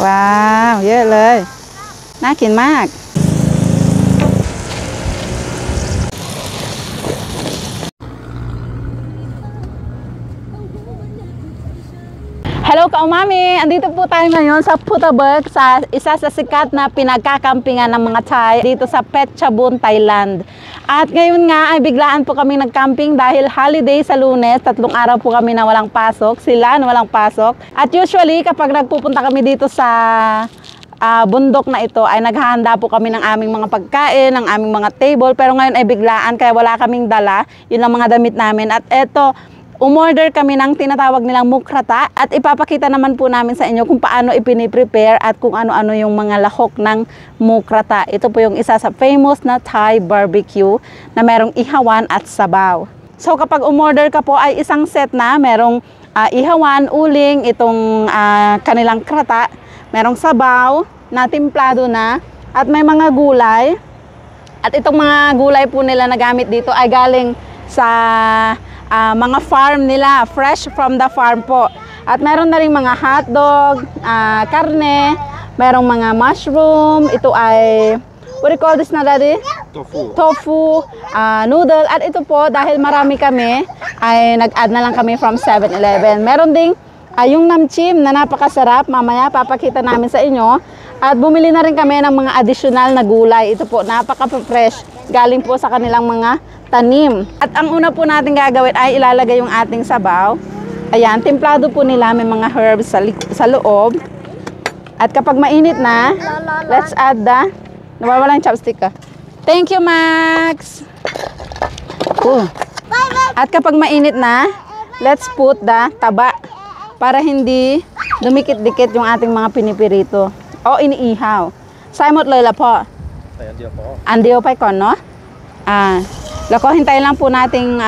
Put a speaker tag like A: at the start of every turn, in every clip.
A: ว้าวเยอะเลยน่ากินมากHello ka-umami! Andito po tayo ngayon sa Phuttaburg, sa isa sa sikat na pinagkakampingan ng mga Thai dito sa Phetchabun, Thailand. At ngayon nga ay biglaan po kami nag-camping dahil holiday sa Lunes, 3 araw po kami na walang pasok, sila na walang pasok. At usually kapag nagpupunta kami dito sa bundok na ito ay naghahanda po kami ng aming mga pagkain, ng aming mga table, pero ngayon ay biglaan kaya wala kaming dala, yun ang mga damit namin. At eto, umorder kami ng tinatawag nilang mukrata at ipapakita naman po namin sa inyo kung paano ipiniprepare at kung ano-ano yung mga lahok ng mukrata. Ito po yung isa sa famous na Thai barbecue na merong ihawan at sabaw. So kapag umorder ka po ay isang set na, merong ihawan, uling, itong kanilang krata, merong sabaw na timplado na at may mga gulay. At itong mga gulay po nila na gamit dito ay galing sa mga farm nila, fresh from the farm po. At meron na rin mga hotdog, karne, merong mga mushroom, ito ay, what do you call this na daddy? Tofu, noodle. At ito po, dahil marami kami, ay nag-add na lang kami from 7-Eleven. Meron ding yung namchim na napakasarap, mamaya papakita namin sa inyo. At bumili na rin kami ng mga additional na gulay. Ito po, napaka-fresh, galing po sa kanilang mga tanim. At ang una po natin gagawin ay ilalagay yung ating sabaw. Ayan, templado po nila, may mga herbs sa loob. At kapag mainit na, let's add the, nawawala yung chopstick ka. Thank you, Max! At kapag mainit na, let's put the taba para hindi dumikit-dikit yung ating mga pinipirito. O iniihaw. Saimot lola po. Andiyo pa kon, no? Lako, hintay lang po nating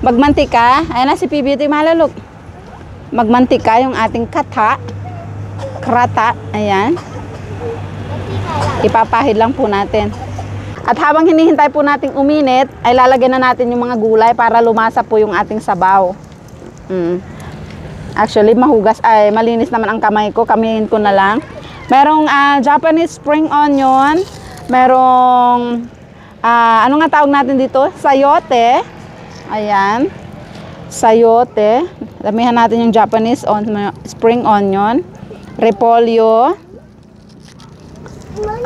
A: magmantika. Ayan na si PBT malalok. Magmantika yung ating krata. Ayan. Ipapahid lang po natin. At habang hinihintay po nating uminit, ay lalagyan na natin yung mga gulay para lumasa po yung ating sabaw. Actually, mahugas. Ay, malinis naman ang kamay ko. Kamihin ko na lang. Merong Japanese spring onion. Merong ano nga tawag natin dito? Sayote. Ayan. Sayote. Damihan natin yung Japanese spring onion. Repolyo.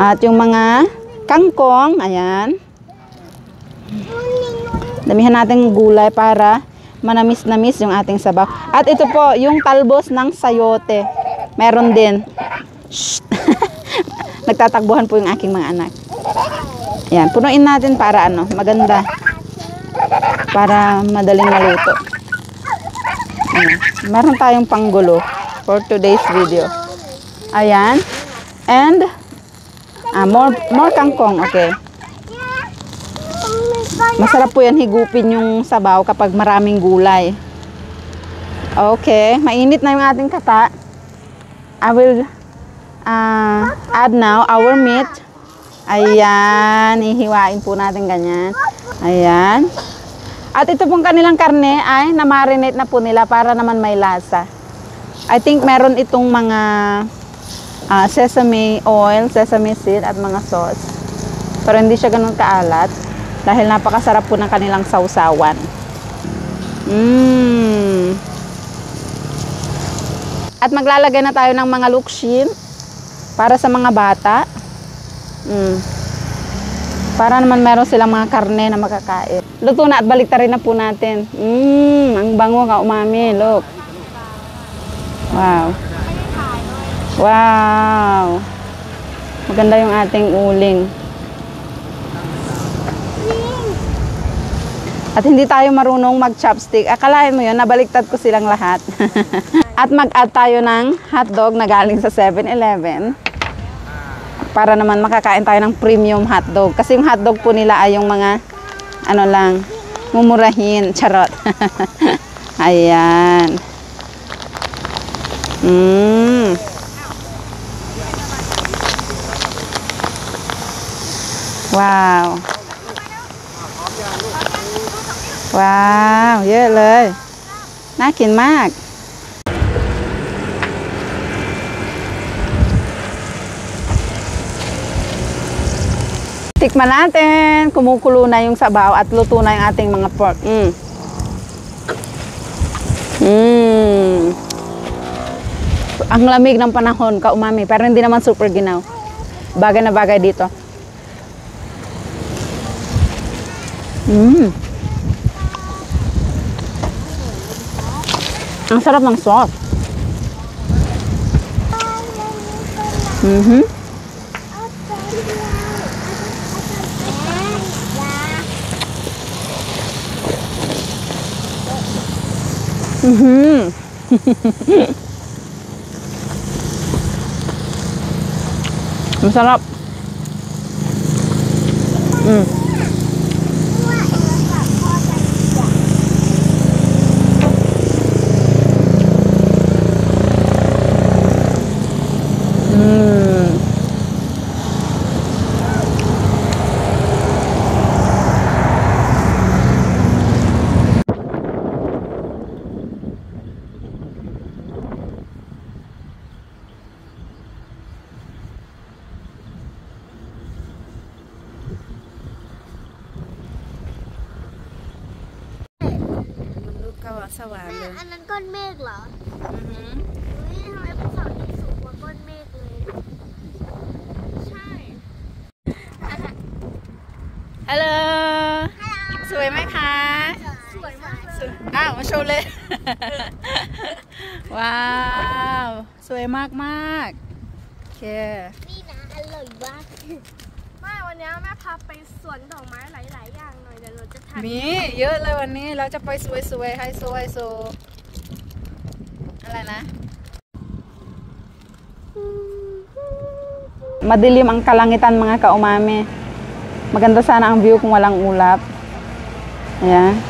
A: At yung mga kangkong. Ayan. Damihan natin yung gulay para manamis-namis yung ating sabaw. At ito po, yung talbos ng sayote. Meron din. Nagtatakbuhan po yung aking mga anak. Yan, punuin natin para maganda. Para madaling maluto. Ayan. Meron tayong panggulo for today's video. Ayan. And more kangkong, okay. Masarap po yan higupin yung sabaw kapag maraming gulay. Okay, mainit na yung ating kata. I will add now our meat. Ayan, ihiwain po natin ganyan. Ayan. At ito pong kanilang karne ay na-marinate na po nila para naman may lasa. I think meron itong mga sesame oil, sesame seed at mga sauce. Pero hindi siya ganun kaalat dahil napakasarap po ng kanilang sausawan. At maglalagay na tayo ng mga lukshin para sa mga bata. Para naman meron silang mga karne na makakain. Luto na at baliktarin na po natin. Ang bango ka umami, look. Wow. Wow. Maganda yung ating uling. At hindi tayo marunong mag-chopstick. Akalain mo yun, nabaliktad ko silang lahat. At mag-add tayo ng hotdog na galing sa 7-Eleven. Para naman makakain tayo ng premium hotdog. Kasi yung hotdog po nila ay yung mga, mumurahin. Charot. Ayan. Wow. Wow, เยอะเลยน่ากินมาก Tikman natin. Kumukulo na yung sabaw at luto na yung ating mga pork. Ang lamig ng panahon, kaumami. Pero hindi naman super ginaw. Bagay na bagay dito. Ang sarap ng sauce. Masarap.สว่างเลย
B: อันนั้นก้อนเมฆเหรอเฮ้ยทำไมภูเขาที่สูงกว่าก้อนเมฆเลยใช่
A: ฮัลโหลสวยไหมคะ
B: สวยมากเลย
A: อ้าวมาโชว์เลย ว้าวสวยมากมากโอเค
B: นี่นะอร่อยมากไม่วันนี้แม่พาไปสวนดอกไม้หลายๆอย่างหน่อยเดี๋ยวเราจะถ่าย
A: มีเยอะเลยวันนี้เราจะไปสวยๆไฮโซอะไรนะ Madilim ang kalangitan mga kaumami. Maganda sana ang view kung walang ulap. Ayan.